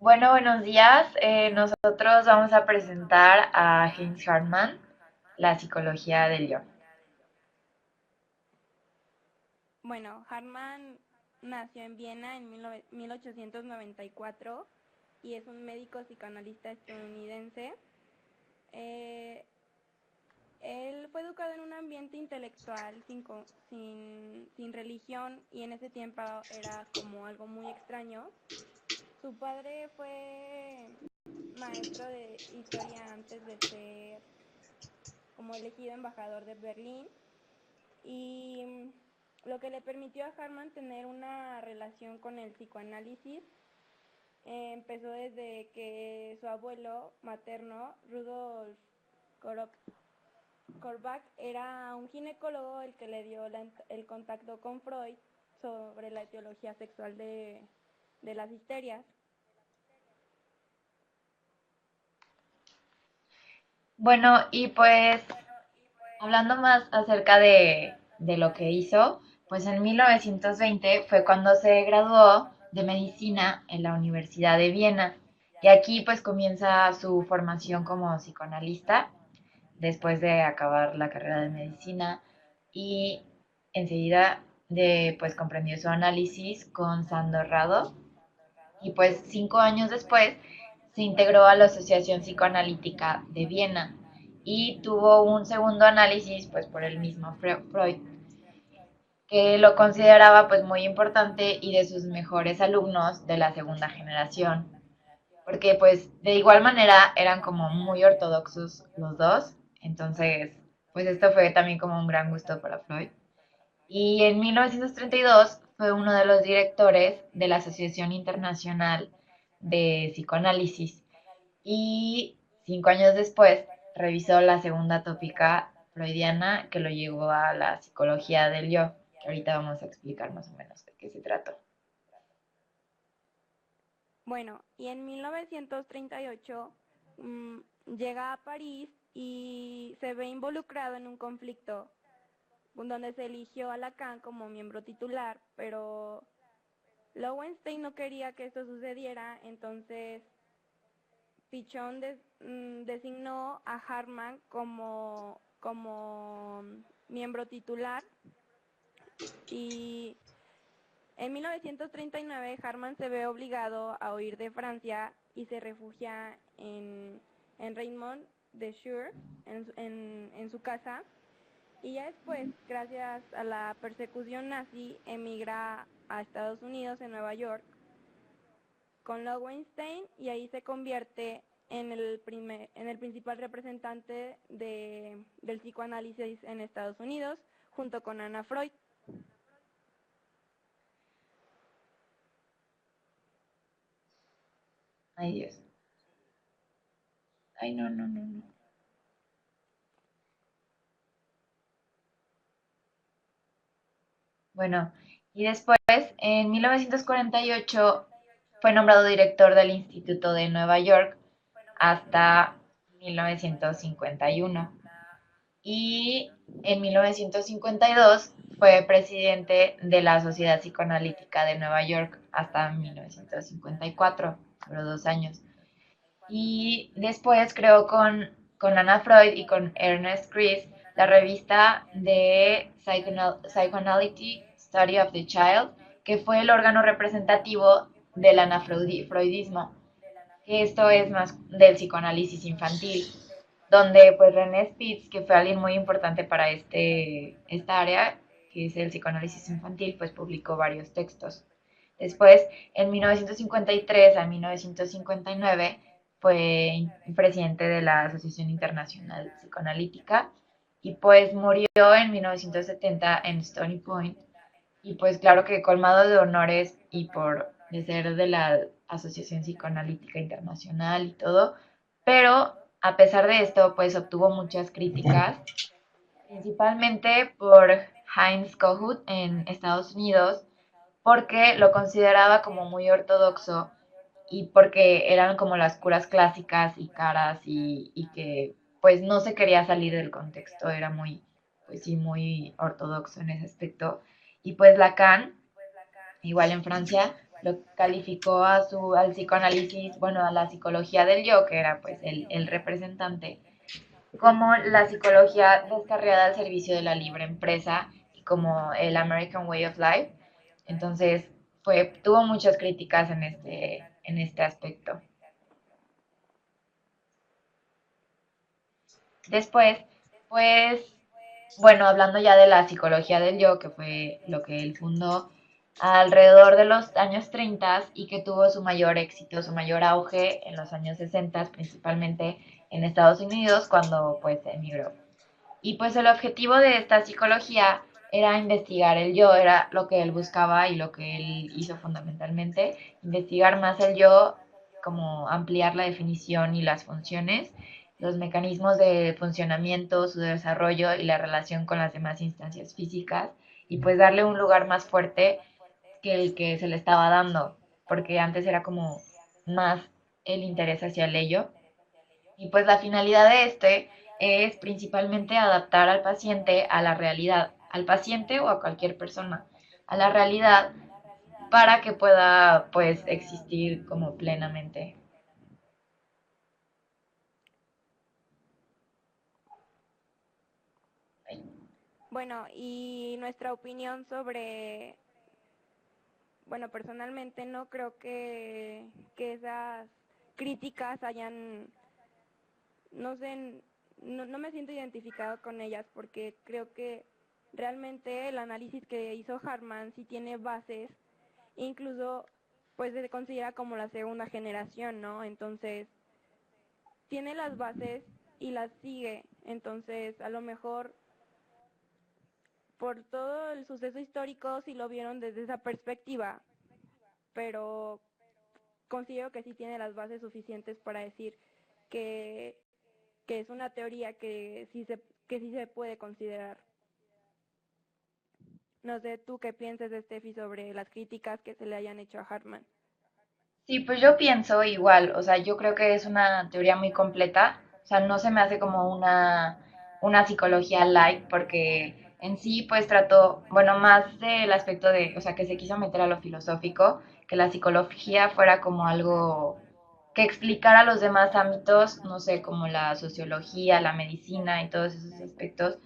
Bueno, buenos días. Nosotros vamos a presentar a Heinz Hartmann, la psicología del yo. Bueno, Hartmann nació en Viena en 1894 y es un médico psicoanalista estadounidense. Eh, Él fue educado en un ambiente intelectual sin religión y en ese tiempo era como algo muy extraño. Su padre fue maestro de historia antes de ser como elegido embajador de Berlín y lo que le permitió a Hartmann tener una relación con el psicoanálisis empezó desde que su abuelo materno, Rudolf Korbach, era un ginecólogo el que le dio el contacto con Freud sobre la etiología sexual de las histerias. Bueno, y pues hablando más acerca de lo que hizo, pues en 1920 fue cuando se graduó de medicina en la Universidad de Viena. Y aquí pues comienza su formación como psicoanalista después de acabar la carrera de medicina y enseguida pues comprendió su análisis con Sandor Rado y pues 5 años después se integró a la Asociación Psicoanalítica de Viena y tuvo un segundo análisis pues por el mismo Freud que lo consideraba pues muy importante y de sus mejores alumnos de la segunda generación porque pues de igual manera eran como muy ortodoxos los dos, entonces pues esto fue también como un gran gusto para Freud. Y en 1932 fue uno de los directores de la Asociación Internacional de Psicoanálisis y 5 años después revisó la segunda tópica freudiana que lo llevó a la psicología del yo, que ahorita vamos a explicar más o menos de qué se trató. Bueno, y en 1938 mmm, llega a París y se ve involucrado en un conflicto donde se eligió a Lacan como miembro titular, pero Lowenstein no quería que esto sucediera, entonces Pichon designó a Hartmann como miembro titular y en 1939 Hartmann se ve obligado a huir de Francia y se refugia en Raymond de Chur, en su casa, y ya después, gracias a la persecución nazi, emigra a Estados Unidos, en Nueva York, con Lowenstein, y ahí se convierte en el principal representante del psicoanálisis en Estados Unidos, junto con Anna Freud. Ay Dios, ay no, no, no, no. Bueno, y después, en 1948, fue nombrado director del Instituto de Nueva York hasta 1951. Y en 1952 fue presidente de la Sociedad Psicoanalítica de Nueva York hasta 1954, duró 2 años. Y después creó con Anna Freud y con Ernest Chris la revista de Psychoanalytic Study of the Child, que fue el órgano representativo del anafreudismo, que esto es más del psicoanálisis infantil, donde pues René Spitz, que fue alguien muy importante para esta área, que es el psicoanálisis infantil, pues publicó varios textos. Después, en 1953 a 1959, fue presidente de la Asociación Internacional Psicoanalítica y pues murió en 1970 en Stony Point. Y pues claro que colmado de honores y por de ser de la Asociación Psicoanalítica Internacional y todo, pero a pesar de esto, pues obtuvo muchas críticas, principalmente por Heinz Kohut en Estados Unidos, porque lo consideraba como muy ortodoxo y porque eran como las curas clásicas y caras y que pues no se quería salir del contexto, era muy, pues sí, muy ortodoxo en ese aspecto. Y pues Lacan, igual en Francia, lo calificó al psicoanálisis, bueno, a la psicología del yo, que era pues el representante, como la psicología descarriada al servicio de la libre empresa y como el American Way of Life. Entonces, tuvo muchas críticas en este aspecto. Después, pues, bueno, hablando ya de la psicología del yo, que fue lo que él fundó alrededor de los años 30 y que tuvo su mayor éxito, su mayor auge en los años 60, principalmente en Estados Unidos, cuando pues emigró. Y pues el objetivo de esta psicología era investigar el yo, era lo que él buscaba y lo que él hizo fundamentalmente, investigar más el yo, como ampliar la definición y las funciones, los mecanismos de funcionamiento, su desarrollo y la relación con las demás instancias físicas, y pues darle un lugar más fuerte que el que se le estaba dando, porque antes era como más el interés hacia el ello. Y pues la finalidad de este es principalmente adaptar al paciente a la realidad, al paciente o a cualquier persona, a la realidad para que pueda pues existir como plenamente. Bueno, y nuestra opinión sobre, bueno, personalmente no creo que esas críticas hayan, no sé, no me siento identificado con ellas porque creo que realmente el análisis que hizo Hartman sí tiene bases, incluso pues se considera como la segunda generación, ¿no? Entonces, tiene las bases y las sigue, entonces a lo mejor por todo el suceso histórico sí lo vieron desde esa perspectiva, pero considero que sí tiene las bases suficientes para decir que, que es una teoría que sí se puede considerar. No sé tú qué piensas, Steffi, sobre las críticas que se le hayan hecho a Hartman. Sí, pues yo pienso igual, o sea, yo creo que es una teoría muy completa, o sea, no se me hace como una psicología light, porque en sí pues trató, bueno, más del aspecto de, o sea, que se quiso meter a lo filosófico, que la psicología fuera como algo que explicara los demás ámbitos, no sé, como la sociología, la medicina y todos esos aspectos,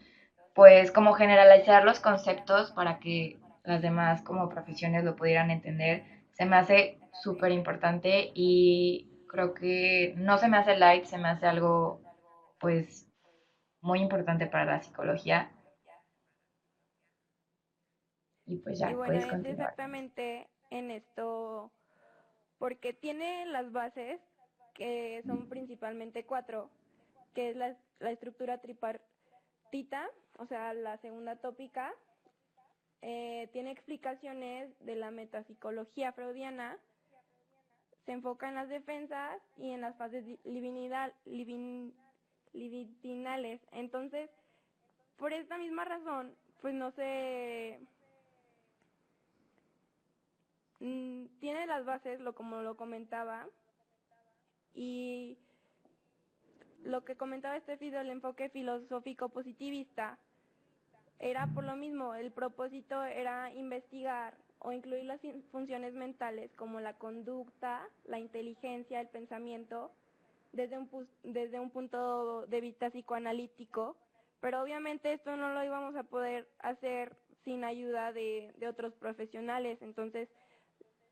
pues como generalizar los conceptos para que las demás como profesiones lo pudieran entender, se me hace súper importante y creo que no se me hace light, se me hace algo pues muy importante para la psicología y pues Y ya, bueno, puedes es continuar. exactamente en esto, porque tiene las bases, que son principalmente cuatro, que es la estructura tripartita, o sea, la segunda tópica, tiene explicaciones de la metapsicología freudiana, se enfoca en las defensas y en las fases libidinales. Entonces, por esta misma razón, pues no se... tiene las bases, como lo comentaba, y lo que comentaba Steffi del enfoque filosófico positivista, era por lo mismo, el propósito era investigar o incluir las funciones mentales como la conducta, la inteligencia, el pensamiento, desde un punto de vista psicoanalítico, pero obviamente esto no lo íbamos a poder hacer sin ayuda de otros profesionales, entonces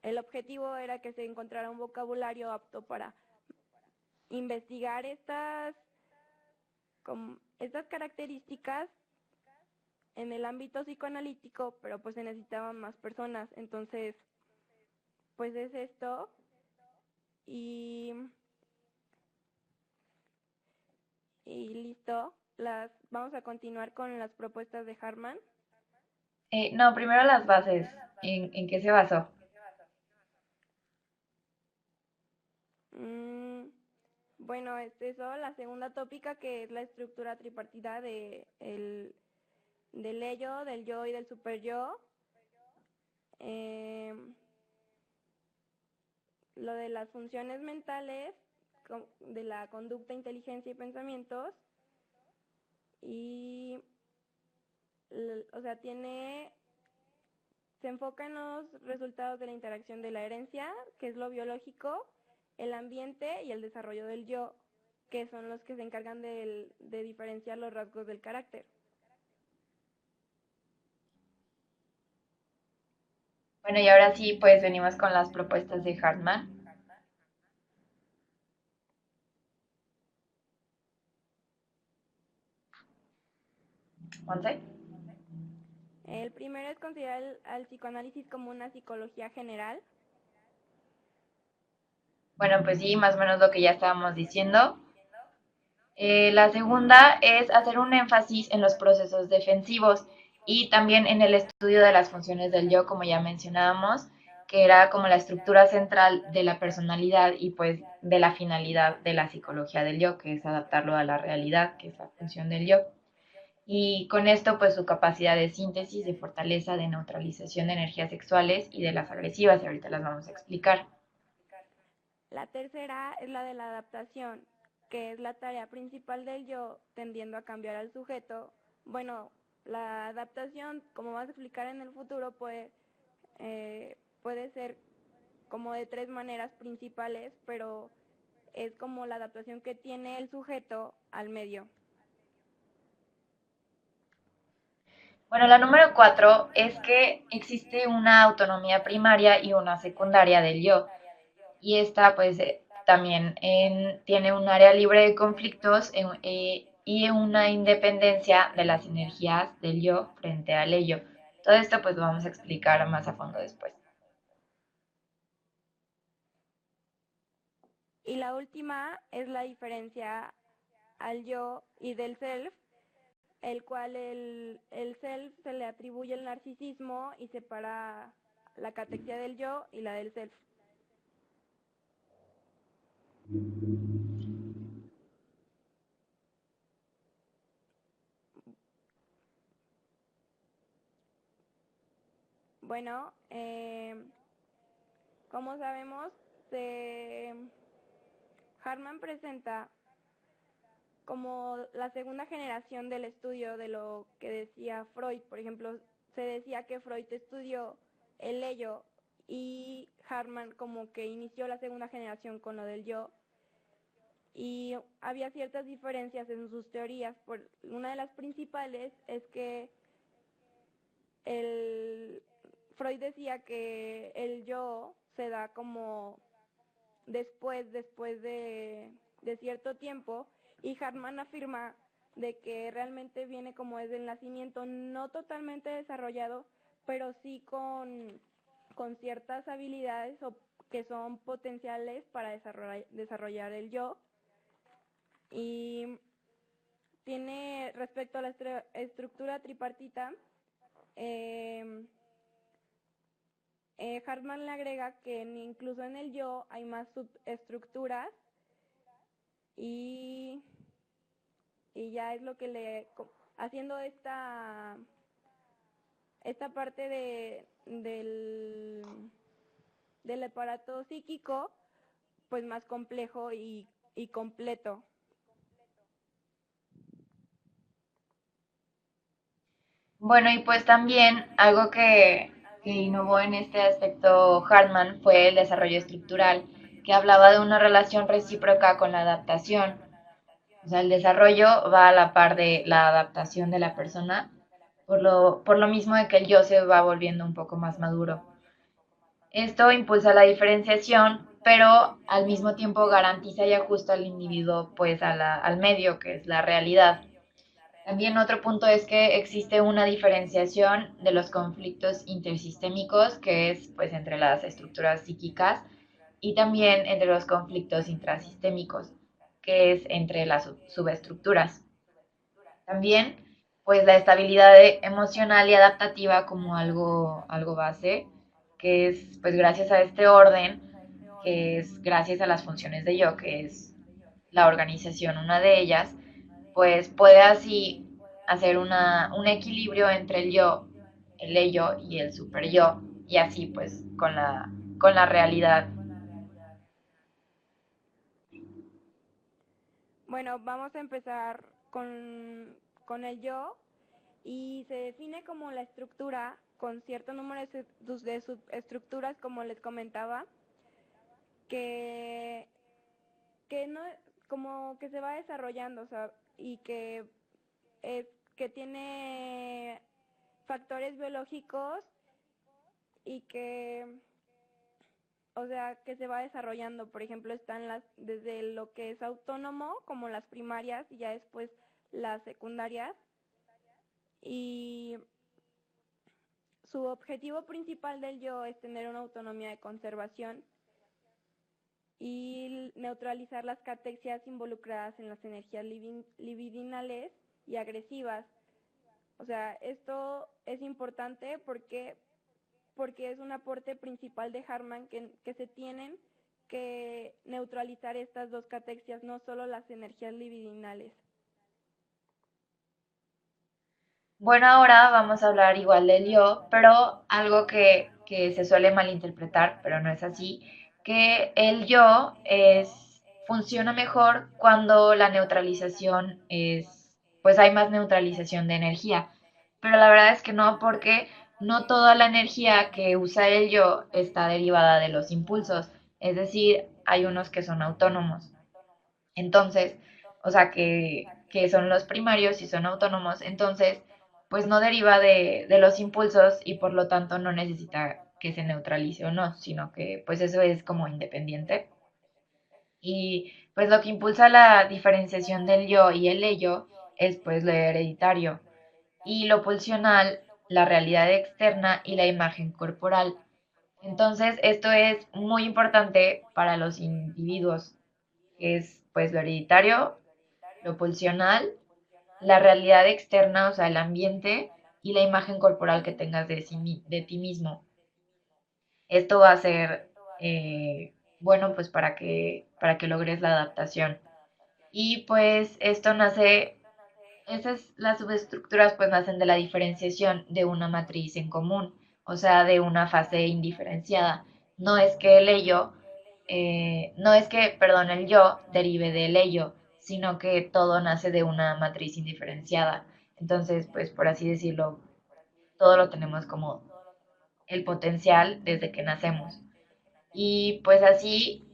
el objetivo era que se encontrara un vocabulario apto para investigar estas características en el ámbito psicoanalítico, pero pues se necesitaban más personas, entonces pues es esto y, y listo. Vamos a continuar con las propuestas de Hartman. No, primero las bases, en qué se basó? Mm, bueno, es eso, la segunda tópica que es la estructura tripartita del ello, del yo y del superyo. Eh, lo de las funciones mentales, de la conducta, inteligencia y pensamientos. Y, o sea, se enfoca en los resultados de la interacción de la herencia, que es lo biológico, el ambiente y el desarrollo del yo, que son los que se encargan de diferenciar los rasgos del carácter. Bueno, y ahora sí, pues venimos con las propuestas de Hartman. Once. El primero es considerar al psicoanálisis como una psicología general. Bueno, pues sí, más o menos lo que ya estábamos diciendo. La segunda es hacer un énfasis en los procesos defensivos y también en el estudio de las funciones del yo, como ya mencionábamos, que era como la estructura central de la personalidad y pues de la finalidad de la psicología del yo, que es adaptarlo a la realidad, que es la función del yo. Y con esto pues su capacidad de síntesis, de fortaleza, de neutralización de energías sexuales y de las agresivas, y ahorita las vamos a explicar. La tercera es la de la adaptación, que es la tarea principal del yo, tendiendo a cambiar al sujeto. Bueno, la adaptación, como vas a explicar en el futuro, puede ser como de tres maneras principales, pero es como la adaptación que tiene el sujeto al medio. Bueno, la número 4 es que existe una autonomía primaria y una secundaria del yo. Y esta pues también tiene un área libre de conflictos y una independencia de las energías del yo frente al ello. Todo esto pues lo vamos a explicar más a fondo después. Y la última es la diferencia al yo y del self, el cual el self se le atribuye el narcisismo y separa la catexia del yo y la del self. Bueno, como sabemos, Hartman presenta como la segunda generación del estudio de lo que decía Freud. Por ejemplo, se decía que Freud estudió el ello y Hartman como que inició la segunda generación con lo del yo, y había ciertas diferencias en sus teorías. Una de las principales es que Freud decía que el yo se da como después de cierto tiempo, y Hartman afirma de que realmente viene como desde el nacimiento, no totalmente desarrollado, pero sí con ciertas habilidades que son potenciales para desarrollar el yo. Y tiene, respecto a la estructura tripartita, Hartman le agrega que incluso en el yo hay más subestructuras, y ya es lo que haciendo esta parte del aparato psíquico, pues más complejo y completo. Bueno, y pues también algo que innovó en este aspecto Hartman fue el desarrollo estructural, que hablaba de una relación recíproca con la adaptación. O sea, el desarrollo va a la par de la adaptación de la persona, por lo mismo de que el yo se va volviendo un poco más maduro. Esto impulsa la diferenciación, pero al mismo tiempo garantiza y ajusta al individuo pues al medio, que es la realidad. También otro punto es que existe una diferenciación de los conflictos intersistémicos, que es pues entre las estructuras psíquicas, y también entre los conflictos intrasistémicos, que es entre las subestructuras. También pues la estabilidad emocional y adaptativa como algo base, que es pues gracias a este orden, que es gracias a las funciones de yo, que es la organización una de ellas, pues puede así hacer un equilibrio entre el yo, el ello y el super yo, y así pues con la realidad. Bueno, vamos a empezar con el yo, y se define como la estructura con cierto número de subestructuras, como les comentaba, que, que no, como que se va desarrollando, o sea, y es, que tiene factores biológicos y que, o sea, que se va desarrollando. Por ejemplo, están desde lo que es autónomo, como las primarias, y ya después las secundarias, y su objetivo principal del yo es tener una autonomía de conservación y neutralizar las catexias involucradas en las energías libidinales y agresivas. O sea, esto es importante porque es un aporte principal de Hartmann que se tienen que neutralizar estas dos catexias, no solo las energías libidinales. Bueno, ahora vamos a hablar igual del yo, pero algo que se suele malinterpretar, pero no es así, que el yo funciona mejor cuando la neutralización pues hay más neutralización de energía. Pero la verdad es que no, porque no toda la energía que usa el yo está derivada de los impulsos. Es decir, hay unos que son autónomos. Entonces, o sea, que son los primarios y son autónomos, entonces, pues no deriva de los impulsos y por lo tanto no necesita que se neutralice o no, sino que pues eso es como independiente. Y pues lo que impulsa la diferenciación del yo y el ello es pues lo hereditario y lo pulsional, la realidad externa y la imagen corporal. Entonces, esto es muy importante para los individuos, que es pues lo hereditario, lo pulsional, la realidad externa, o sea, el ambiente y la imagen corporal que tengas de ti mismo. Esto va a ser bueno pues para que logres la adaptación. Y pues esto nace, las subestructuras pues nacen de la diferenciación de una matriz en común, o sea, de una fase indiferenciada. No es que el ello, no es que, perdón, el yo derive del ello, sino que todo nace de una matriz indiferenciada. Entonces, pues por así decirlo, todo lo tenemos como el potencial desde que nacemos. Y pues así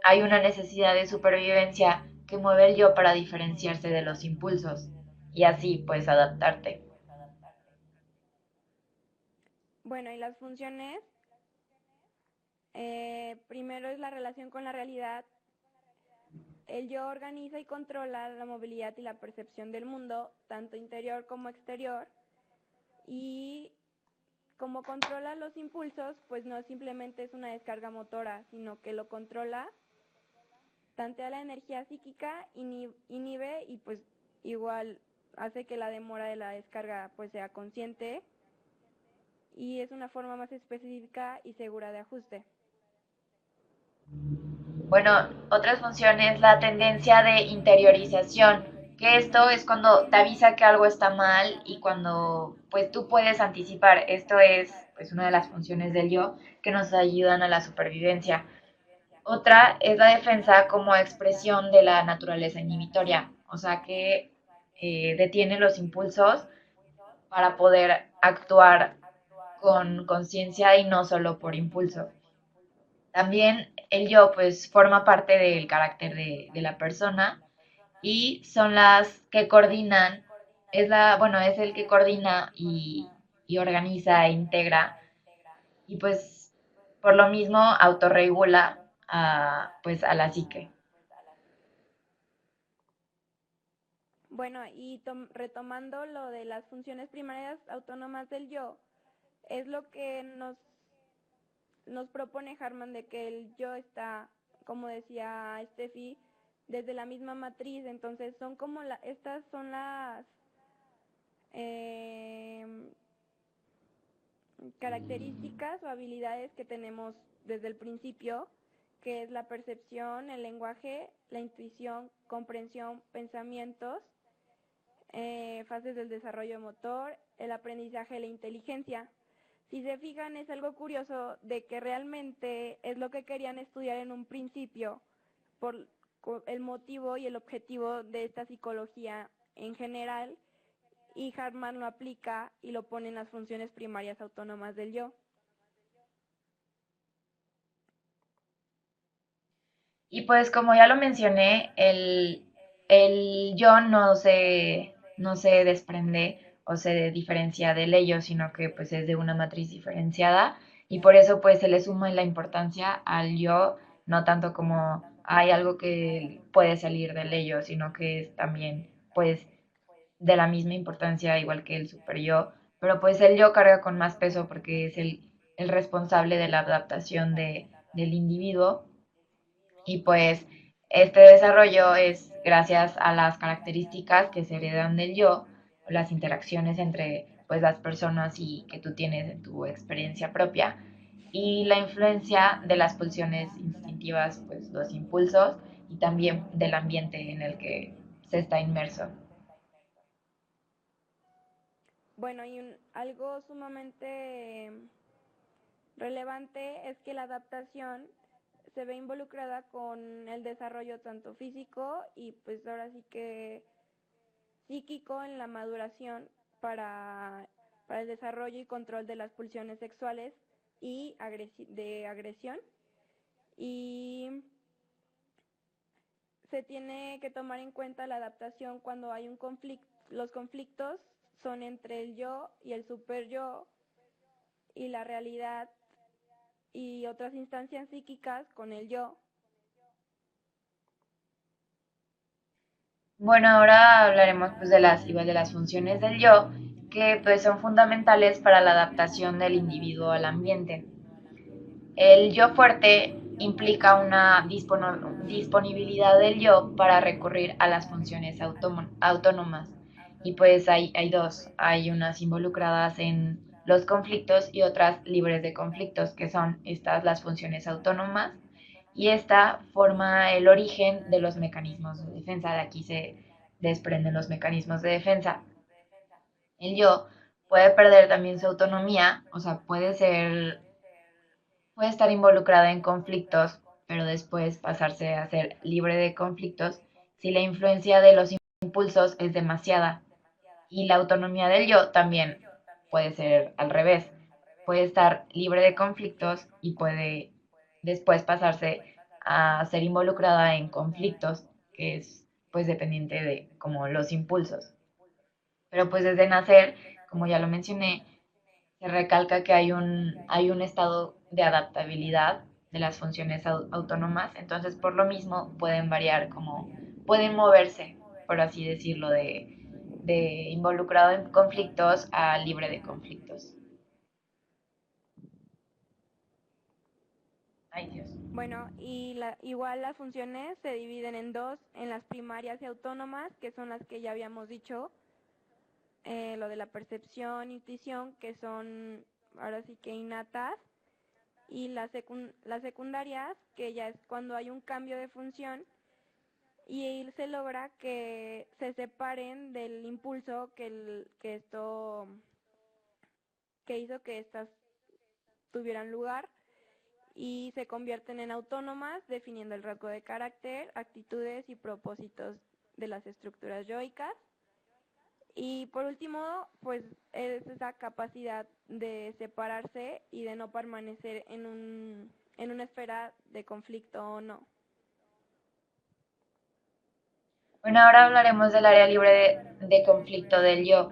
hay una necesidad de supervivencia que mueve el yo para diferenciarse de los impulsos y así pues adaptarte. Bueno, y las funciones, primero es la relación con la realidad. El yo organiza y controla la movilidad y la percepción del mundo, tanto interior como exterior, y como controla los impulsos, pues no simplemente es una descarga motora, sino que lo controla, tantea la energía psíquica, inhibe y pues igual hace que la demora de la descarga pues sea consciente y es una forma más específica y segura de ajuste. Bueno, otra función es la tendencia de interiorización, que esto es cuando te avisa que algo está mal y cuando pues tú puedes anticipar. Esto es pues una de las funciones del yo que nos ayudan a la supervivencia. Otra es la defensa como expresión de la naturaleza inhibitoria, o sea que detiene los impulsos para poder actuar con conciencia y no solo por impulso. También el yo pues forma parte del carácter de la persona y son las que coordinan, bueno, es el que coordina y organiza e integra y pues por lo mismo autorregula pues a la psique. Bueno, y retomando lo de las funciones primarias autónomas del yo, es lo que nos propone Hartmann, de que el yo está, como decía Steffi, desde la misma matriz. Entonces son como estas son las eh, características o habilidades que tenemos desde el principio, que es la percepción, el lenguaje, la intuición, comprensión, pensamientos, fases del desarrollo motor, el aprendizaje, la inteligencia. Si se fijan, es algo curioso de que realmente es lo que querían estudiar en un principio por el motivo y el objetivo de esta psicología en general, y Hartman lo aplica y lo pone en las funciones primarias autónomas del yo. Y pues como ya lo mencioné, el yo no se desprende o se diferencia del ello, sino que pues es de una matriz diferenciada y por eso pues se le suma la importancia al yo, no tanto como hay algo que puede salir del ello, sino que es también pues de la misma importancia igual que el super yo, pero pues el yo carga con más peso porque es el responsable de la adaptación del individuo y pues este desarrollo es gracias a las características que se heredan del yo, las interacciones entre pues las personas y que tú tienes en tu experiencia propia y la influencia de las pulsiones instintivas, pues los impulsos y también del ambiente en el que se está inmerso. Bueno, y algo sumamente relevante es que la adaptación se ve involucrada con el desarrollo tanto físico y pues ahora sí que psíquico en la maduración para, para el desarrollo y control de las pulsiones sexuales y de agresión. Y se tiene que tomar en cuenta la adaptación cuando hay un conflicto. Los conflictos son entre el yo y el super yo y la realidad y otras instancias psíquicas con el yo. Bueno, ahora hablaremos pues de igual de las funciones del yo, que pues son fundamentales para la adaptación del individuo al ambiente. El yo fuerte implica una disponibilidad del yo para recurrir a las funciones autónomas. Y pues hay dos, hay unas involucradas en los conflictos y otras libres de conflictos, que son estas las funciones autónomas. Y esta forma el origen de los mecanismos de defensa. De aquí se desprenden los mecanismos de defensa. El yo puede perder también su autonomía, o sea, puede estar involucrada en conflictos, pero después pasarse a ser libre de conflictos si la influencia de los impulsos es demasiada. Y la autonomía del yo también puede ser al revés. Puede estar libre de conflictos y puede después pasarse a ser involucrada en conflictos, que es pues dependiente de como los impulsos. Pero pues desde nacer, como ya lo mencioné, se recalca que hay un estado de adaptabilidad de las funciones autónomas, entonces por lo mismo pueden variar como, pueden moverse, por así decirlo, de involucrado en conflictos a libre de conflictos. Ay Dios. Bueno, y igual las funciones se dividen en dos, en las primarias y autónomas, que son las que ya habíamos dicho, lo de la percepción, intuición, que son ahora sí que innatas, y las secundarias, que ya es cuando hay un cambio de función y se logra que se separen del impulso que hizo que estas tuvieran lugar y se convierten en autónomas, definiendo el rasgo de carácter, actitudes y propósitos de las estructuras yoicas. Y por último, pues es esa capacidad de separarse y de no permanecer en una esfera de conflicto o no. Bueno, ahora hablaremos del área libre de conflicto del yo.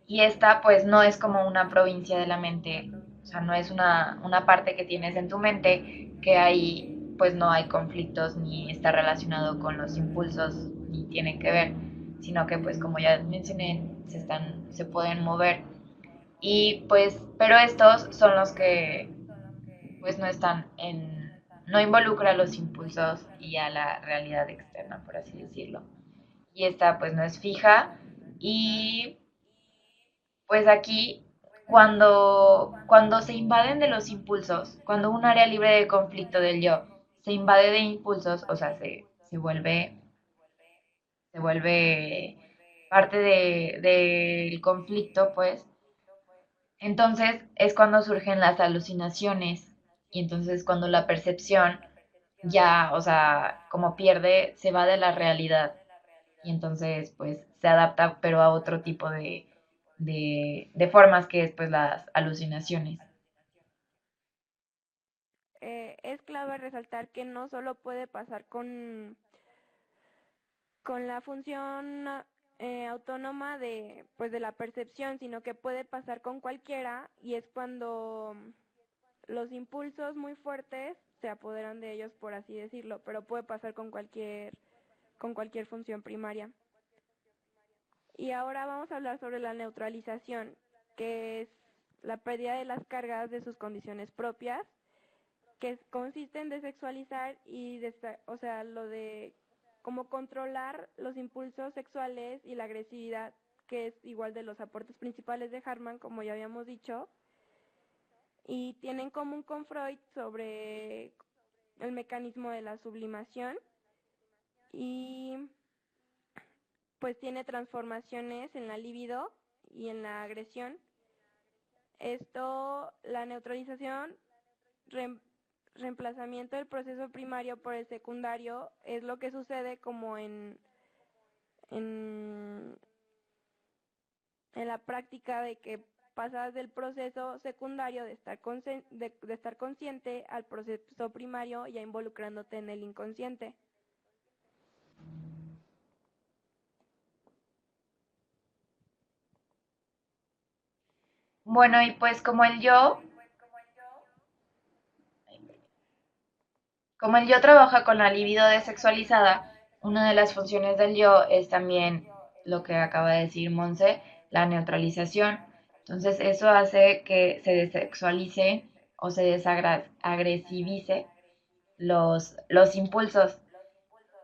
Y esta pues no es como una provincia de la mente, o sea, no es una parte que tienes en tu mente que ahí pues no hay conflictos ni está relacionado con los impulsos ni tienen que ver, sino que pues como ya mencioné, se pueden mover. Y pues, pero estos son los que pues no involucran los impulsos y a la realidad externa, por así decirlo. Y esta pues no es fija y pues aquí cuando se invaden de los impulsos, cuando un área libre de conflicto del yo se invade de impulsos, o sea, se vuelve parte del conflicto, pues, entonces es cuando surgen las alucinaciones y entonces cuando la percepción ya, o sea, como pierde, se va de la realidad y entonces pues se adapta pero a otro tipo de formas que es pues las alucinaciones. Es clave resaltar que no solo puede pasar con la función autónoma de, pues, de la percepción, sino que puede pasar con cualquiera y es cuando los impulsos muy fuertes se apoderan de ellos, por así decirlo, pero puede pasar con cualquier función primaria. Y ahora vamos a hablar sobre la neutralización, que es la pérdida de las cargas de sus condiciones propias, que consiste en desexualizar y, o sea, lo de cómo controlar los impulsos sexuales y la agresividad, que es igual de los aportes principales de Hartman, como ya habíamos dicho, y tiene en común con Freud sobre el mecanismo de la sublimación y pues tiene transformaciones en la libido y en la agresión. Esto, la neutralización, reemplazamiento del proceso primario por el secundario, es lo que sucede como en, en la práctica de que pasas del proceso secundario de estar consciente al proceso primario, ya involucrándote en el inconsciente. Bueno, y pues como el yo trabaja con la libido desexualizada, una de las funciones del yo es también lo que acaba de decir Monse, la neutralización. Entonces eso hace que se desexualice o se desagresivice los impulsos.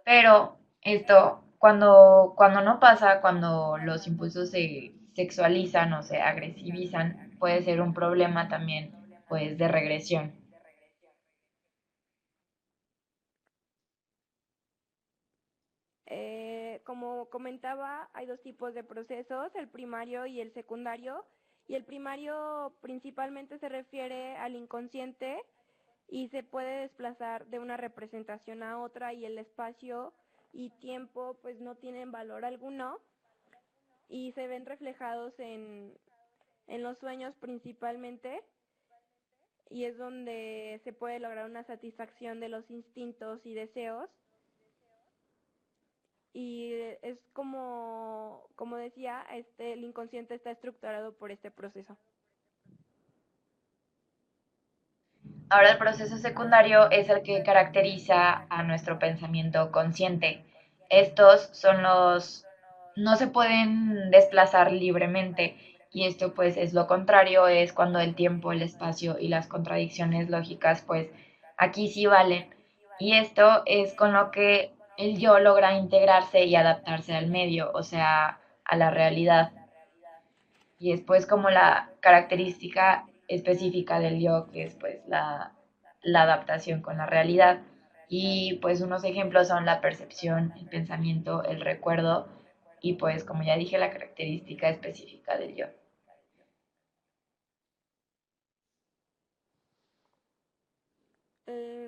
Pero esto, cuando no pasa, cuando los impulsos se sexualizan o se agresivizan, puede ser un problema también, pues, de regresión. Como comentaba, hay dos tipos de procesos, el primario y el secundario. Y el primario principalmente se refiere al inconsciente y se puede desplazar de una representación a otra y el espacio y tiempo pues no tienen valor alguno y se ven reflejados en los sueños principalmente y es donde se puede lograr una satisfacción de los instintos y deseos y es como decía, el inconsciente está estructurado por este proceso. Ahora el proceso secundario es el que caracteriza a nuestro pensamiento consciente. Estos son no se pueden desplazar libremente y esto pues es lo contrario, es cuando el tiempo, el espacio y las contradicciones lógicas pues aquí sí valen. Y esto es con lo que el yo logra integrarse y adaptarse al medio, o sea, a la realidad. Y después como la característica específica del yo, que es pues la adaptación con la realidad. Y pues unos ejemplos son la percepción, el pensamiento, el recuerdo y pues como ya dije la característica específica del yo.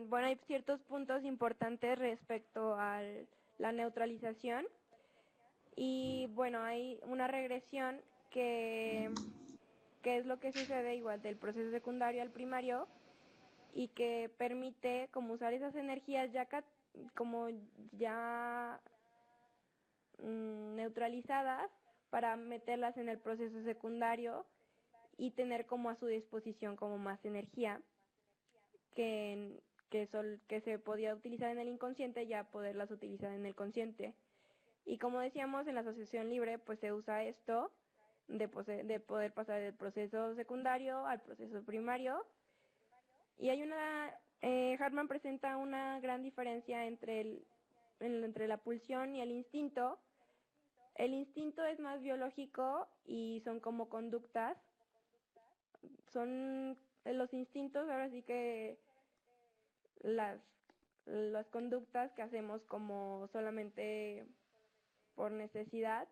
Bueno, hay ciertos puntos importantes respecto a la neutralización y bueno, hay una regresión que es lo que sucede igual del proceso secundario al primario y que permite como usar esas energías como ya neutralizadas para meterlas en el proceso secundario y tener como a su disposición como más energía que, que se podía utilizar en el inconsciente, ya poderlas utilizar en el consciente. Y como decíamos, en la asociación libre, pues se usa esto de poder pasar del proceso secundario al proceso primario. Y hay Hartman presenta una gran diferencia entre la pulsión y el instinto. El instinto es más biológico y son como conductas. Son los instintos, ahora sí que las, las conductas que hacemos como solamente por necesidad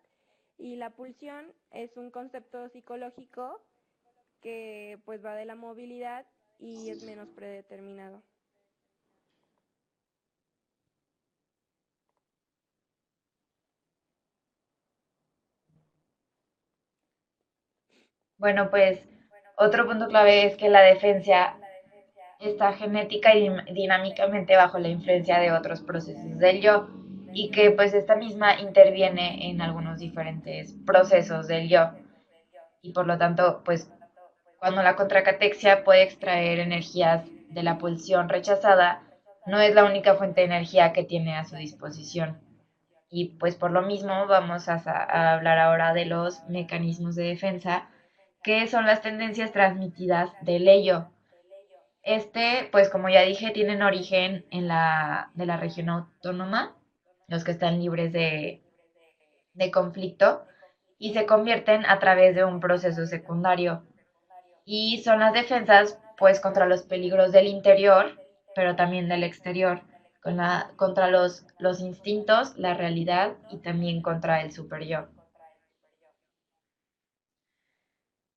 y la pulsión es un concepto psicológico que pues va de la movilidad y es menos predeterminado. Bueno, pues otro punto clave es que la defensa está genética y dinámicamente bajo la influencia de otros procesos del yo y que pues esta misma interviene en algunos diferentes procesos del yo y por lo tanto pues cuando la contracatexia puede extraer energías de la pulsión rechazada, no es la única fuente de energía que tiene a su disposición. Y pues por lo mismo vamos a hablar ahora de los mecanismos de defensa, que son las tendencias transmitidas del ello. Pues como ya dije, tienen origen de la región autónoma, los que están libres de conflicto, y se convierten a través de un proceso secundario. Y son las defensas, pues, contra los peligros del interior, pero también del exterior, contra los instintos, la realidad y también contra el super yo.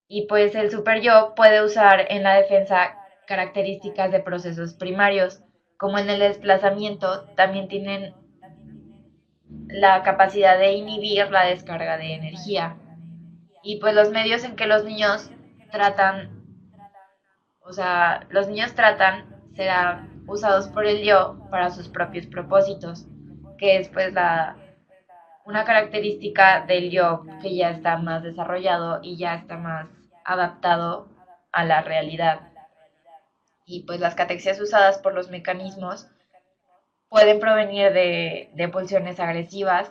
Y pues el super yo puede usar en la defensa características de procesos primarios, como en el desplazamiento, también tienen la capacidad de inhibir la descarga de energía. Y pues los medios en que los niños tratan, o sea, los niños tratan serán usados por el yo para sus propios propósitos, que es pues una característica del yo que ya está más desarrollado y ya está más adaptado a la realidad. Y pues las catexias usadas por los mecanismos pueden provenir de pulsiones agresivas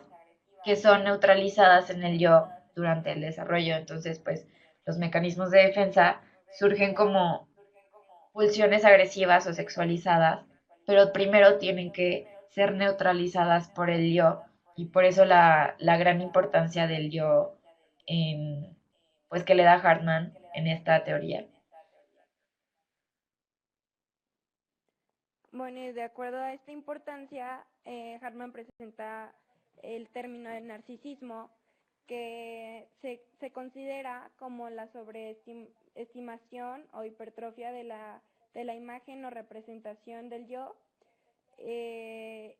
que son neutralizadas en el yo durante el desarrollo. Entonces, pues los mecanismos de defensa surgen como pulsiones agresivas o sexualizadas, pero primero tienen que ser neutralizadas por el yo y por eso la gran importancia del yo en, pues que le da Hartman en esta teoría. Bueno, y de acuerdo a esta importancia, Hartman presenta el término del narcisismo, que se considera como la sobreestimación o hipertrofia de la imagen o representación del yo eh,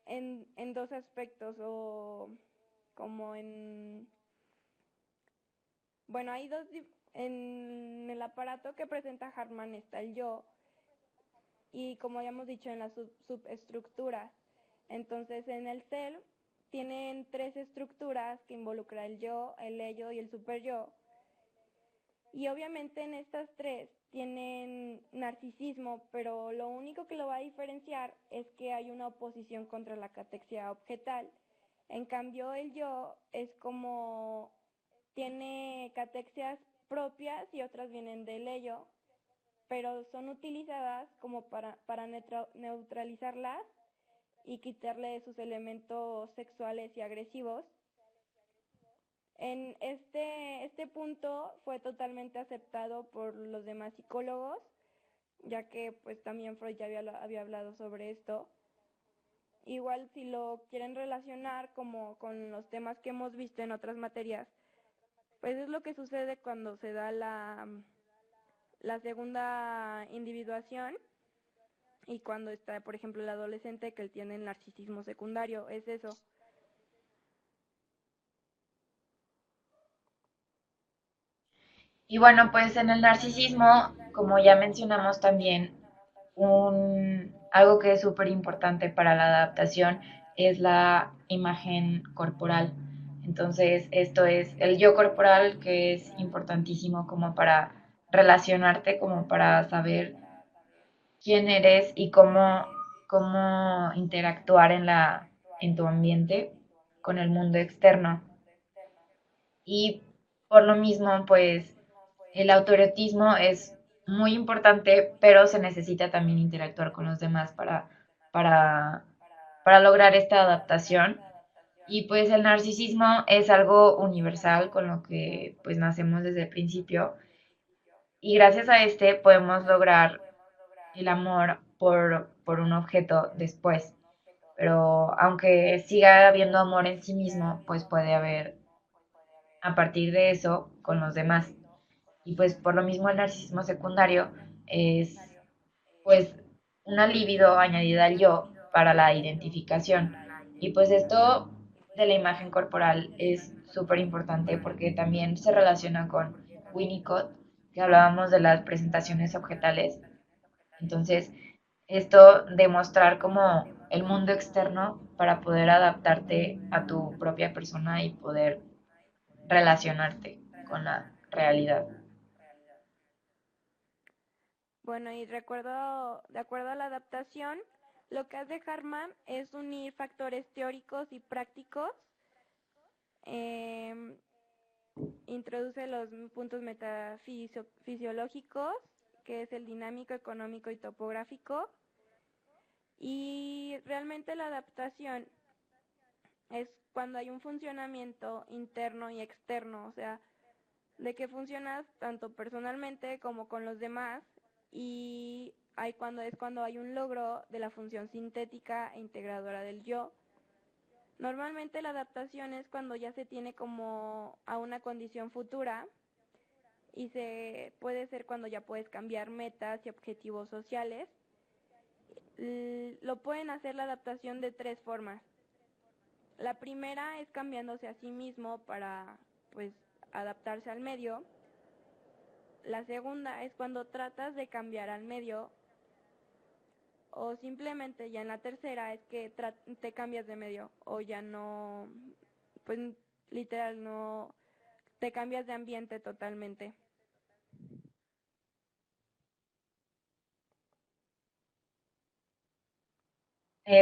en dos aspectos o como en... Bueno, hay dos... En el aparato que presenta Hartman está el yo y como ya hemos dicho en las subestructuras. Entonces en el self tienen tres estructuras que involucran el yo, el ello y el super yo. Y obviamente en estas tres tienen narcisismo, pero lo único que lo va a diferenciar es que hay una oposición contra la catexia objetal. En cambio el yo es como tiene catexias propias y otras vienen del ello, pero son utilizadas como para neutralizarlas y quitarle sus elementos sexuales y agresivos. En este punto fue totalmente aceptado por los demás psicólogos, ya que pues también Freud ya había hablado sobre esto. Igual si lo quieren relacionar como con los temas que hemos visto en otras materias, pues es lo que sucede cuando se da la segunda individuación y cuando está, por ejemplo, el adolescente que tiene el narcisismo secundario, es eso. Y bueno, pues en el narcisismo, como ya mencionamos también, algo que es súper importante para la adaptación es la imagen corporal. Entonces, esto es el yo corporal, que es importantísimo como para relacionarte, como para saber quién eres y cómo interactuar en tu ambiente con el mundo externo. Y por lo mismo, pues el autoerotismo es muy importante, pero se necesita también interactuar con los demás para, para lograr esta adaptación. Y pues el narcisismo es algo universal con lo que pues nacemos desde el principio y gracias a este podemos lograr el amor por un objeto después. Pero aunque siga habiendo amor en sí mismo, pues puede haber a partir de eso con los demás. Y pues por lo mismo el narcisismo secundario es pues una libido añadida al yo para la identificación. Y pues esto de la imagen corporal es súper importante porque también se relaciona Winnicott, que hablábamos de las presentaciones objetales. Entonces, esto demostrar como el mundo externo para poder adaptarte a tu propia persona y poder relacionarte con la realidad. Bueno, y recuerdo, de acuerdo a la adaptación, lo que hace Hartman es unir factores teóricos y prácticos, em, introduce los puntos metafisiológicos, que es el dinámico, económico y topográfico, y realmente la adaptación es cuando hay un funcionamiento interno y externo, o sea, de que funcionas tanto personalmente como con los demás, y cuando hay un logro de la función sintética e integradora del yo. Normalmente la adaptación es cuando ya se tiene como a una condición futura, y se puede ser cuando ya puedes cambiar metas y objetivos sociales. Lo pueden hacer la adaptación de tres formas. La primera es cambiándose a sí mismo para pues adaptarse al medio. La segunda es cuando tratas de cambiar al medio, o simplemente ya en la tercera es que te cambias de medio o ya no, pues literal no, te cambias de ambiente totalmente.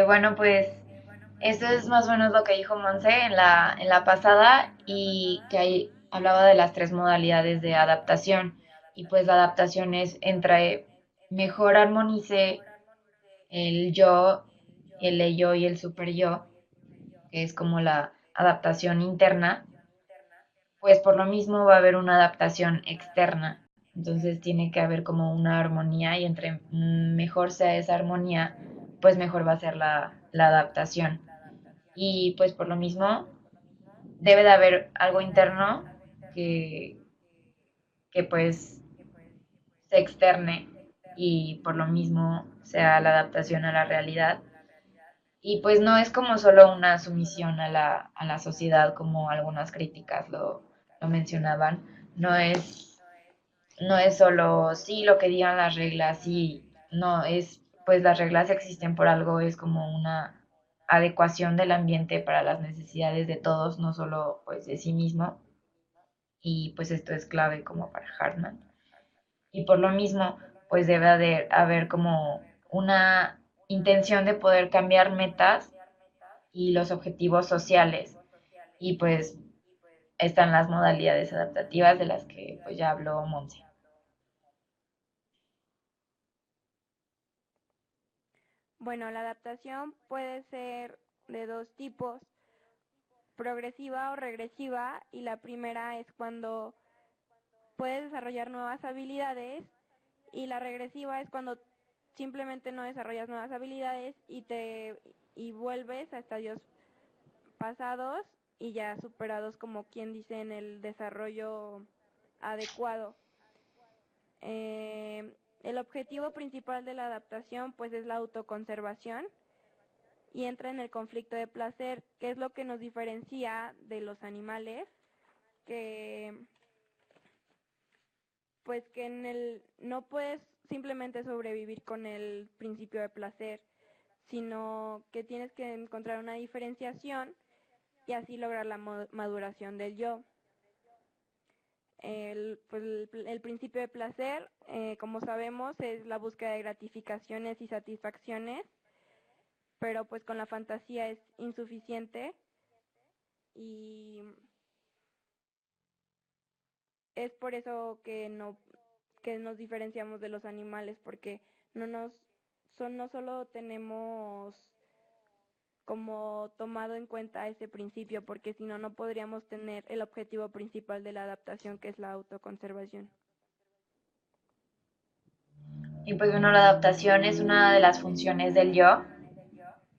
Bueno, pues eso es más o menos lo que dijo Monse en la pasada y que ahí hablaba de las tres modalidades de adaptación. Y pues la adaptación es entre mejor armonice el yo, el ello y el super yo, que es como la adaptación interna, pues por lo mismo va a haber una adaptación externa. Entonces tiene que haber como una armonía y entre mejor sea esa armonía, pues mejor va a ser la adaptación. Y pues por lo mismo debe de haber algo interno que, que pues se externe y por lo mismo sea la adaptación a la realidad. Y pues no es como solo una sumisión a la sociedad como algunas críticas lo mencionaban, no es, no es solo sí lo que digan las reglas, sí, no, es pues las reglas existen por algo, es como una adecuación del ambiente para las necesidades de todos, no solo pues de sí mismo, y pues esto es clave como para Hartman. Y por lo mismo, pues debe haber como una intención de poder cambiar metas y los objetivos sociales. Y pues están las modalidades adaptativas de las que pues ya habló Monse. Bueno, la adaptación puede ser de dos tipos, progresiva o regresiva, y la primera es cuando puedes desarrollar nuevas habilidades, y la regresiva es cuando simplemente no desarrollas nuevas habilidades y vuelves a estadios pasados y ya superados, como quien dice, en el desarrollo adecuado. El objetivo principal de la adaptación pues es la autoconservación, y entra en el conflicto de placer, que es lo que nos diferencia de los animales, que pues que no puedes simplemente sobrevivir con el principio de placer, sino que tienes que encontrar una diferenciación y así lograr la maduración del yo. El principio de placer, como sabemos, es la búsqueda de gratificaciones y satisfacciones, pero pues con la fantasía es insuficiente, y es por eso que nos diferenciamos de los animales, porque no solo tenemos como tomado en cuenta ese principio, porque si no, no podríamos tener el objetivo principal de la adaptación, que es la autoconservación. Y pues bueno, la adaptación es una de las funciones del yo.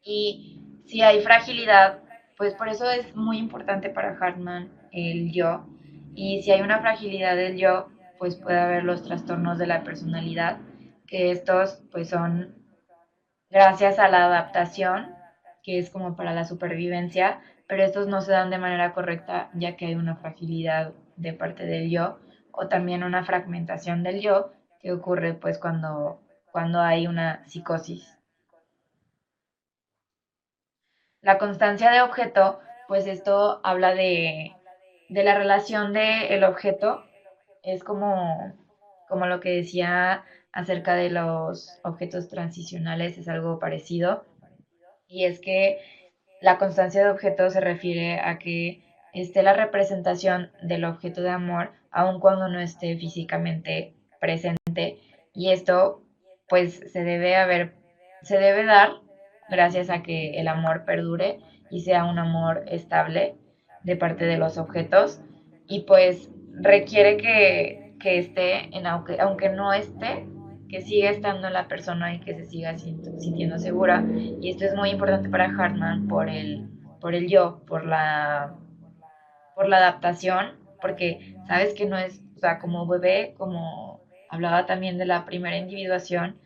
Y si hay fragilidad, pues por eso es muy importante para Hartman el yo. Y si hay una fragilidad del yo, pues puede haber los trastornos de la personalidad, que estos pues son gracias a la adaptación, que es como para la supervivencia, pero estos no se dan de manera correcta ya que hay una fragilidad de parte del yo, o también una fragmentación del yo que ocurre pues cuando hay una psicosis. La constancia de objeto, pues esto habla de la relación del objeto, es como lo que decía acerca de los objetos transicionales, es algo parecido, y es que la constancia de objeto se refiere a que esté la representación del objeto de amor, aun cuando no esté físicamente presente, y esto pues se debe dar gracias a que el amor perdure y sea un amor estable de parte de los objetos, y pues requiere que esté, aunque no esté, que siga estando la persona y que se siga sintiendo segura. Y esto es muy importante para Hartman por el yo, por la adaptación, porque sabes que no es, o sea, como bebé, como hablaba también de la primera individuación,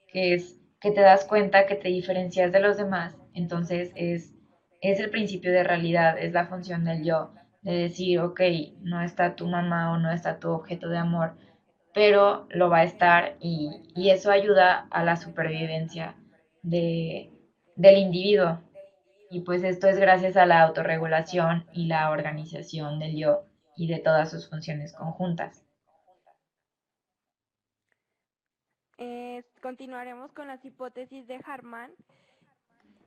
que es que te das cuenta que te diferencias de los demás, entonces es el principio de realidad, es la función del yo, de decir, ok, no está tu mamá o no está tu objeto de amor, pero lo va a estar y eso ayuda a la supervivencia de, del individuo. Y pues esto es gracias a la autorregulación y la organización del yo y de todas sus funciones conjuntas. Continuaremos con las hipótesis de Hartmann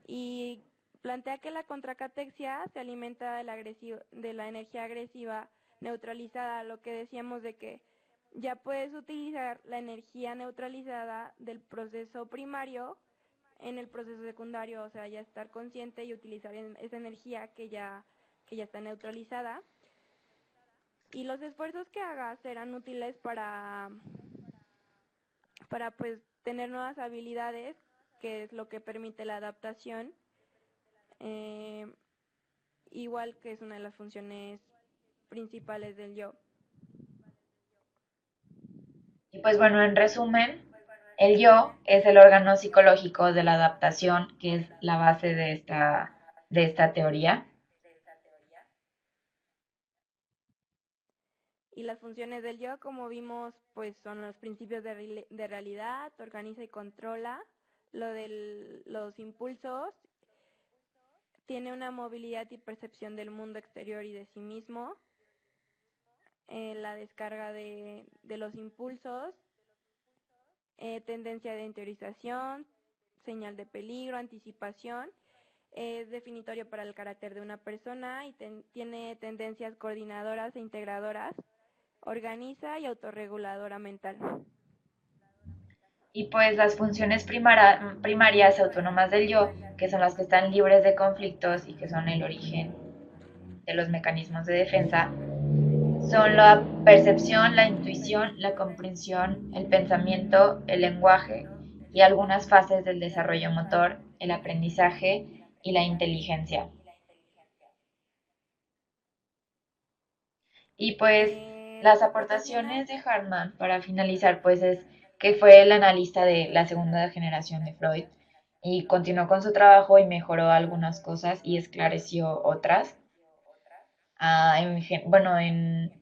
y plantea que la contracatexia se alimenta de la energía agresiva neutralizada, lo que decíamos de que ya puedes utilizar la energía neutralizada del proceso primario en el proceso secundario, o sea, ya estar consciente y utilizar esa energía que ya está neutralizada. Y los esfuerzos que hagas serán útiles para pues tener nuevas habilidades, que es lo que permite la adaptación, eh, igual que es una de las funciones principales del yo. Y pues bueno, en resumen, el yo es el órgano psicológico de la adaptación, que es la base de esta teoría. Y las funciones del yo, como vimos, pues son los principios de realidad, organiza y controla, los impulsos, tiene una movilidad y percepción del mundo exterior y de sí mismo, la descarga de los impulsos, tendencia de interiorización, señal de peligro, anticipación, es definitorio para el carácter de una persona y tiene tendencias coordinadoras e integradoras, organiza y autorreguladora mental. Y pues las funciones primarias autónomas del yo, que son las que están libres de conflictos y que son el origen de los mecanismos de defensa, son la percepción, la intuición, la comprensión, el pensamiento, el lenguaje y algunas fases del desarrollo motor, el aprendizaje y la inteligencia. Y pues las Las aportaciones aportaciones de Hartman, para finalizar, pues es que fue el analista de la segunda generación de Freud y continuó con su trabajo y mejoró algunas cosas y esclareció otras.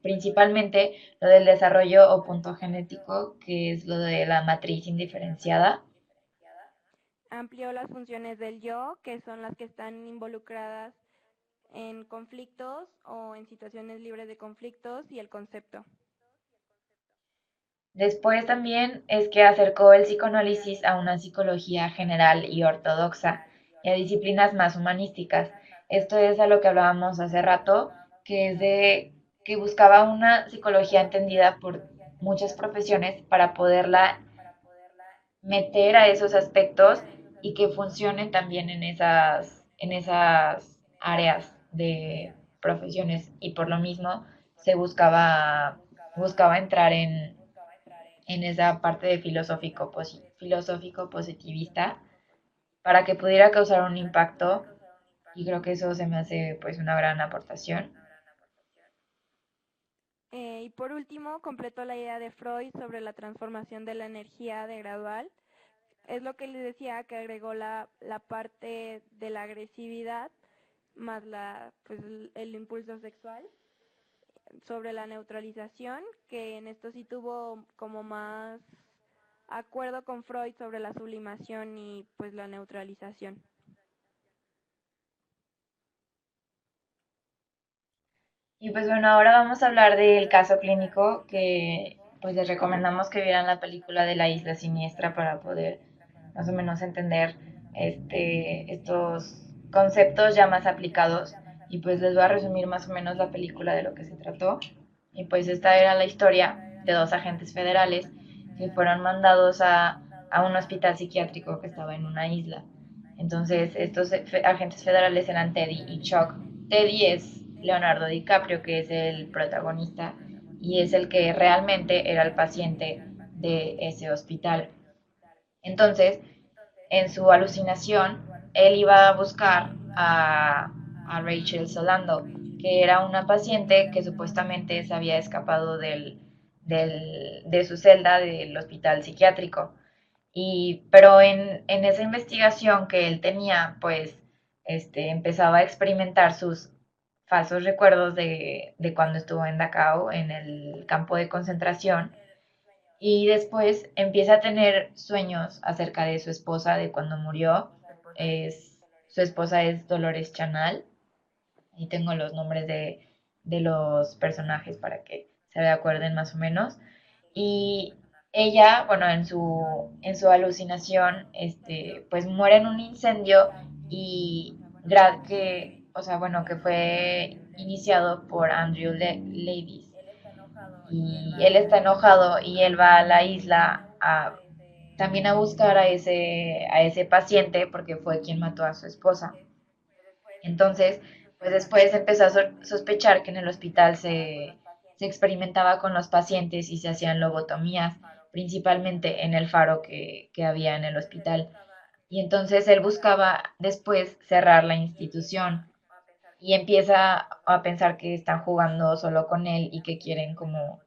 Principalmente lo del desarrollo o punto genético, que es lo de la matriz indiferenciada. amplió las funciones del yo, que son las que están involucradas en conflictos o en situaciones libres de conflictos, y el concepto. Después también es que acercó el psicoanálisis a una psicología general y ortodoxa y a disciplinas más humanísticas. Esto es a lo que hablábamos hace rato, que es de que buscaba una psicología entendida por muchas profesiones para poderla meter a esos aspectos y que funcionen también en esas áreas de profesiones. Y por lo mismo se buscaba entrar en esa parte de filosófico positivista para que pudiera causar un impacto, y creo que eso se me hace pues una gran aportación. Y por último, completó la idea de Freud sobre la transformación de la energía de gradual. Es lo que les decía, que agregó la parte de la agresividad más pues, el impulso sexual. sobre la neutralización, que en esto sí tuvo como más acuerdo con Freud sobre la sublimación y pues la neutralización. Y pues bueno, ahora vamos a hablar del caso clínico que pues les recomendamos que vieran la película de La Isla Siniestra para poder más o menos entender estos conceptos ya más aplicados. Y pues les voy a resumir más o menos la película de lo que se trató. Y pues esta era la historia de dos agentes federales que fueron mandados a un hospital psiquiátrico que estaba en una isla. Entonces, estos agentes federales eran Teddy y Chuck. Teddy es Leonardo DiCaprio, que es el protagonista y es el que realmente era el paciente de ese hospital. Entonces, en su alucinación, él iba a buscar a Rachel Solando, que era una paciente que supuestamente se había escapado de su celda del hospital psiquiátrico. Pero en esa investigación que él tenía, pues empezaba a experimentar sus falsos recuerdos de cuando estuvo en Dachau, en el campo de concentración, y después empieza a tener sueños acerca de su esposa, de cuando murió. Su esposa es Dolores Chanal, y tengo los nombres de los personajes para que se acuerden más o menos. Y ella, bueno, en su alucinación, pues muere en un incendio y o sea, bueno, que fue iniciado por Andrew Davis. Y él está enojado y él va a la isla también a buscar a ese paciente porque fue quien mató a su esposa. Entonces, pues después empezó a sospechar que en el hospital se experimentaba con los pacientes y se hacían lobotomías, principalmente en el faro que había en el hospital. Y entonces él buscaba después cerrar la institución y empieza a pensar que están jugando solo con él y que quieren como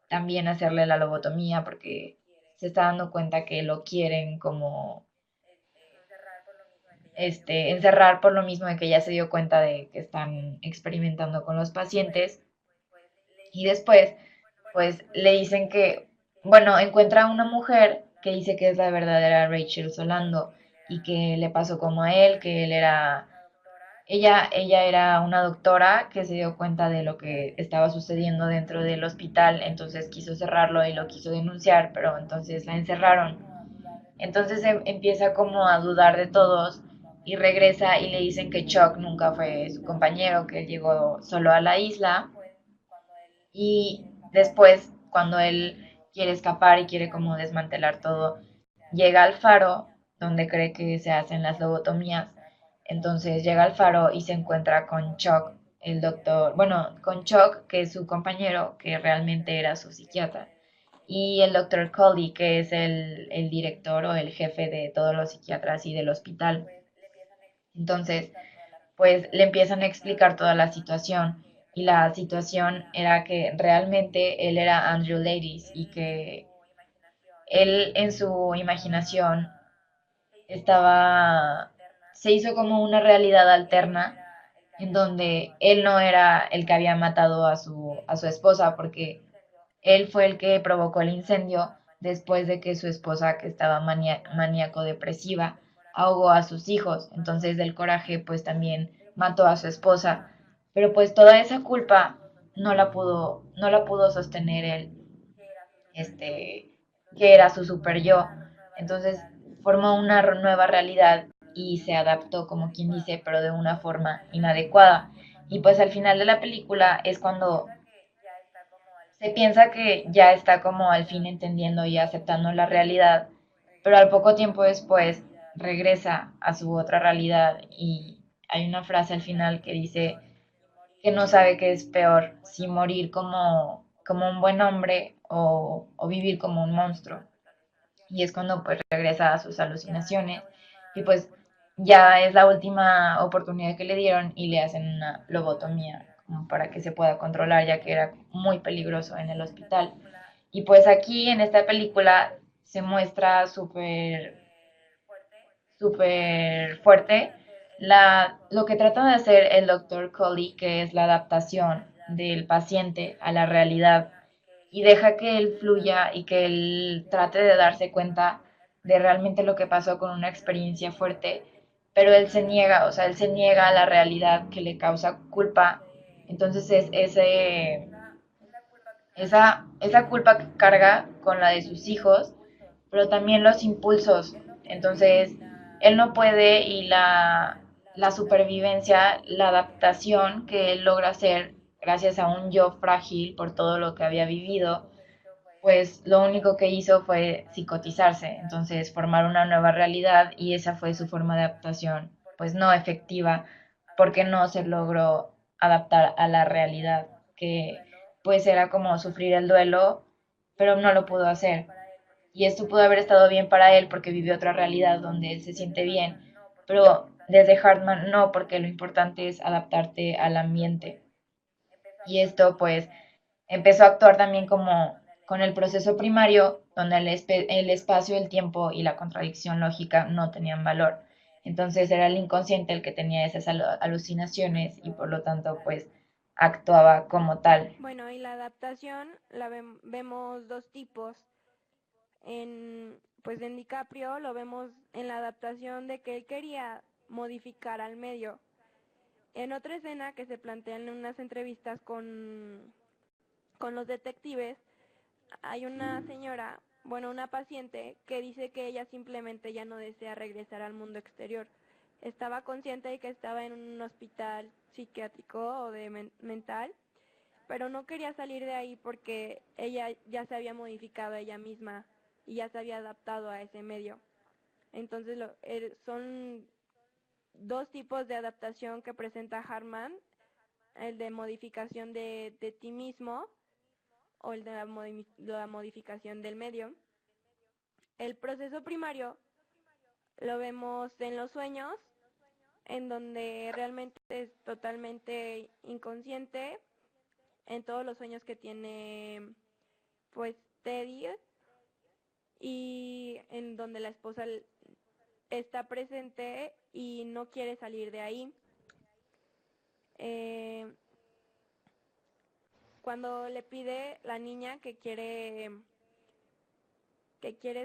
también hacerle la lobotomía porque se está dando cuenta que lo quieren como encerrar por lo mismo de que ya se dio cuenta de que están experimentando con los pacientes. Y después, pues le dicen que, bueno, encuentra a una mujer que dice que es la verdadera Rachel Solando y que le pasó como a él, que ella era una doctora que se dio cuenta de lo que estaba sucediendo dentro del hospital, entonces quiso cerrarlo y lo quiso denunciar, pero entonces la encerraron. Entonces empieza como a dudar de todos y regresa y le dicen que Chuck nunca fue su compañero, que él llegó solo a la isla. Y después, cuando él quiere escapar y quiere como desmantelar todo, llega al faro donde cree que se hacen las lobotomías. Entonces llega al faro y se encuentra con Chuck, el doctor, bueno, con Chuck, que es su compañero, que realmente era su psiquiatra, y el doctor Coley, que es el director o el jefe de todos los psiquiatras y del hospital. Entonces, pues le empiezan a explicar toda la situación y la situación era que realmente él era Andrew Ladies y que él en su imaginación se hizo como una realidad alterna en donde él no era el que había matado a su esposa porque él fue el que provocó el incendio después de que su esposa, que estaba maníaco-depresiva, ahogó a sus hijos. Entonces, del coraje, pues también mató a su esposa. Pero pues toda esa culpa no la pudo sostener él, que era su super yo. Entonces, formó una nueva realidad y se adaptó, como quien dice, pero de una forma inadecuada. Y pues al final de la película es cuando se piensa que ya está como al fin entendiendo y aceptando la realidad, pero al poco tiempo después regresa a su otra realidad y hay una frase al final que dice que no sabe qué es peor, si morir como un buen hombre o vivir como un monstruo. Y es cuando pues regresa a sus alucinaciones y pues ya es la última oportunidad que le dieron y le hacen una lobotomía como para que se pueda controlar ya que era muy peligroso en el hospital. Y pues aquí en esta película se muestra súper súper fuerte lo que trata de hacer el doctor Coley, que es la adaptación del paciente a la realidad y deja que él fluya y que él trate de darse cuenta de realmente lo que pasó con una experiencia fuerte, pero él se niega, o sea, él se niega a la realidad que le causa culpa. Entonces es esa culpa que carga con la de sus hijos, pero también los impulsos. Entonces, él no puede y la supervivencia, la adaptación que él logra hacer gracias a un yo frágil por todo lo que había vivido, pues lo único que hizo fue psicotizarse, entonces formar una nueva realidad y esa fue su forma de adaptación, pues no efectiva, porque no se logró adaptar a la realidad, que pues era como sufrir el duelo, pero no lo pudo hacer. Y esto pudo haber estado bien para él porque vivió otra realidad donde él se siente bien, pero desde Hartman no, porque lo importante es adaptarte al ambiente. Y esto pues empezó a actuar también como con el proceso primario, donde el espacio, el tiempo y la contradicción lógica no tenían valor. Entonces era el inconsciente el que tenía esas alucinaciones y por lo tanto pues actuaba como tal. Bueno, y la adaptación la vemos dos tipos. Pues en DiCaprio lo vemos en la adaptación de que él quería modificar al medio. En otra escena que se plantea en unas entrevistas con los detectives, hay una señora, bueno, una paciente que dice que ella simplemente ya no desea regresar al mundo exterior. Estaba consciente de que estaba en un hospital psiquiátrico o de mental, pero no quería salir de ahí porque ella ya se había modificado a ella misma y ya se había adaptado a ese medio. Entonces son dos tipos de adaptación que presenta Hartman, el de modificación de ti mismo o el de la modificación del medio. El proceso primario lo vemos en los sueños, en donde realmente es totalmente inconsciente en todos los sueños que tiene pues Teddy, y en donde la esposa está presente y no quiere salir de ahí. Cuando le pide la niña que quiere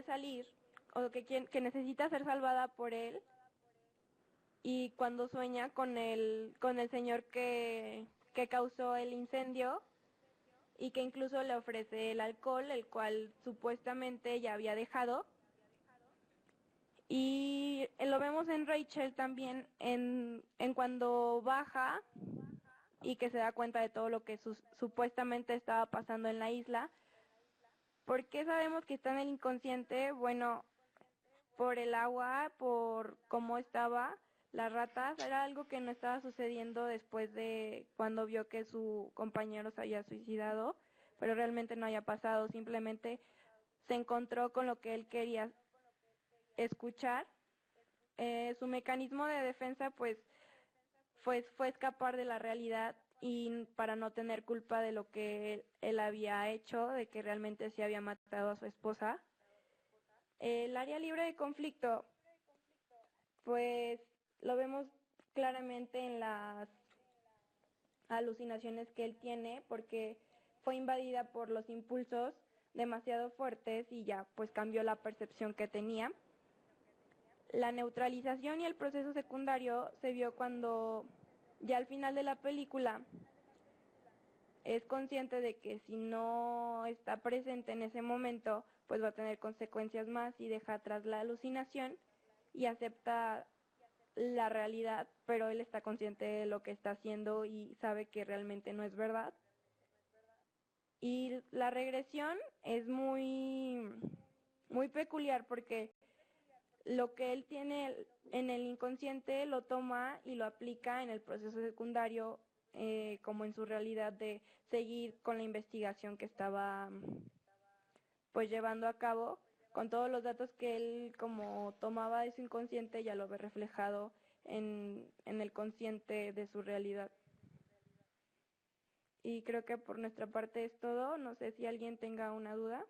salir o que necesita ser salvada por él, y cuando sueña con el señor que causó el incendio y que incluso le ofrece el alcohol, el cual supuestamente ya había dejado. Y lo vemos en Rachel también en cuando baja y que se da cuenta de todo lo que supuestamente estaba pasando en la isla. ¿Por qué sabemos que está en el inconsciente? Bueno, por el agua, por cómo estaba, las ratas, era algo que no estaba sucediendo después de cuando vio que su compañero se había suicidado, pero realmente no había pasado, simplemente se encontró con lo que él quería escuchar. Su mecanismo de defensa pues fue escapar de la realidad y para no tener culpa de lo que él había hecho, de que realmente sí había matado a su esposa. El área libre de conflicto, pues lo vemos claramente en las alucinaciones que él tiene, porque fue invadida por los impulsos demasiado fuertes y ya pues cambió la percepción que tenía. La neutralización y el proceso secundario se vio cuando ya al final de la película es consciente de que si no está presente en ese momento, pues va a tener consecuencias más y deja atrás la alucinación y acepta la realidad, pero él está consciente de lo que está haciendo y sabe que realmente no es verdad. Y la regresión es muy peculiar porque lo que él tiene en el inconsciente lo toma y lo aplica en el proceso secundario, como en su realidad de seguir con la investigación que estaba pues llevando a cabo, con todos los datos que él como tomaba de su inconsciente ya lo ve reflejado en el consciente de su realidad. Y creo que por nuestra parte es todo, no sé si alguien tenga una duda.